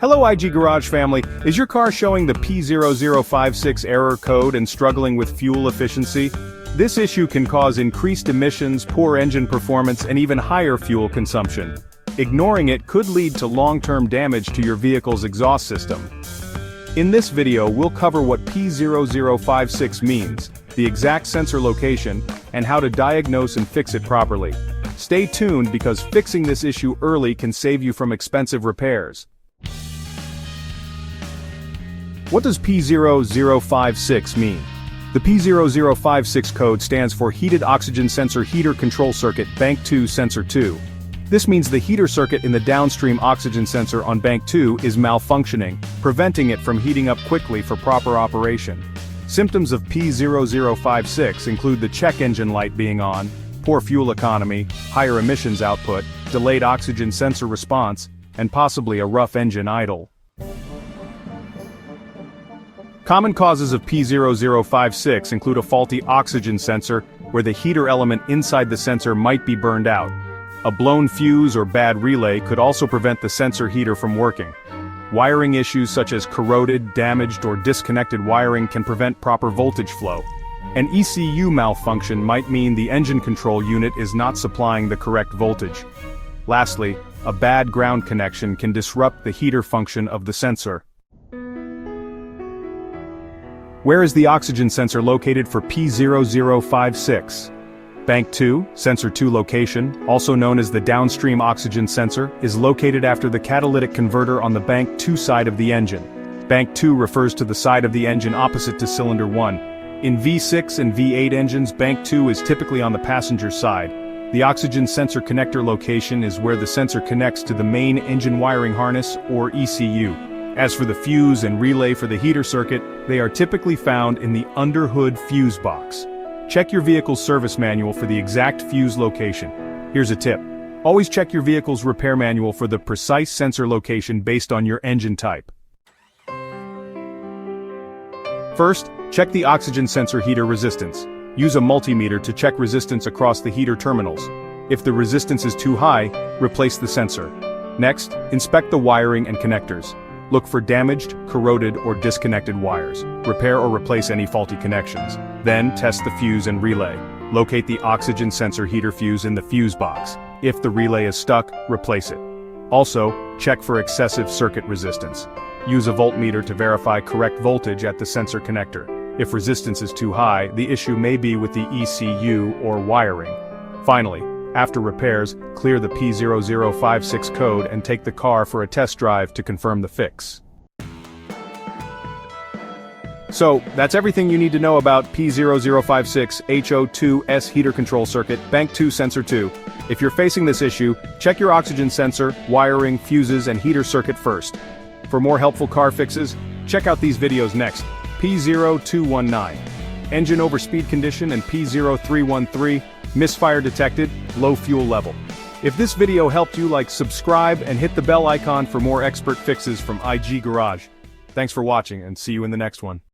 Hello IG Garage family, is your car showing the P0056 error code and struggling with fuel efficiency? This issue can cause increased emissions, poor engine performance, and even higher fuel consumption. Ignoring it could lead to long-term damage to your vehicle's exhaust system. In this video we'll cover what P0056 means, the exact sensor location, and how to diagnose and fix it properly. Stay tuned because fixing this issue early can save you from expensive repairs. What does P0056 mean? The P0056 code stands for Heated Oxygen Sensor Heater Control Circuit Bank 2 Sensor 2. This means the heater circuit in the downstream oxygen sensor on Bank 2 is malfunctioning, preventing it from heating up quickly for proper operation. Symptoms of P0056 include the check engine light being on, poor fuel economy, higher emissions output, delayed oxygen sensor response, and possibly a rough engine idle. Common causes of P0056 include a faulty oxygen sensor, where the heater element inside the sensor might be burned out. A blown fuse or bad relay could also prevent the sensor heater from working. Wiring issues such as corroded, damaged, or disconnected wiring can prevent proper voltage flow. An ECU malfunction might mean the engine control unit is not supplying the correct voltage. Lastly, a bad ground connection can disrupt the heater function of the sensor. Where is the oxygen sensor located for P0056? Bank 2, Sensor 2 location, also known as the downstream oxygen sensor, is located after the catalytic converter on the Bank 2 side of the engine. Bank 2 refers to the side of the engine opposite to cylinder 1. In V6 and V8 engines, Bank 2 is typically on the passenger side. The oxygen sensor connector location is where the sensor connects to the main engine wiring harness, or ECU. As for the fuse and relay for the heater circuit, they are typically found in the underhood fuse box. Check your vehicle's service manual for the exact fuse location. Here's a tip. Always check your vehicle's repair manual for the precise sensor location based on your engine type. First, check the oxygen sensor heater resistance. Use a multimeter to check resistance across the heater terminals. If the resistance is too high, replace the sensor. Next, inspect the wiring and connectors. Look for damaged, corroded, or disconnected wires. Repair or replace any faulty connections. Then, test the fuse and relay. Locate the oxygen sensor heater fuse in the fuse box. If the relay is stuck, replace it. Also, check for excessive circuit resistance. Use a voltmeter to verify correct voltage at the sensor connector. If resistance is too high, the issue may be with the ECU or wiring. Finally, after repairs, clear the P0056 code and take the car for a test drive to confirm the fix. So, that's everything you need to know about P0056 HO2S heater control circuit, Bank 2 Sensor 2. If you're facing this issue, check your oxygen sensor, wiring, fuses, and heater circuit first. For more helpful car fixes, check out these videos next. P0219, engine overspeed condition, and P0313, misfire detected, low fuel level. If this video helped you, subscribe and hit the bell icon for more expert fixes from IG Garage. Thanks for watching and see you in the next one.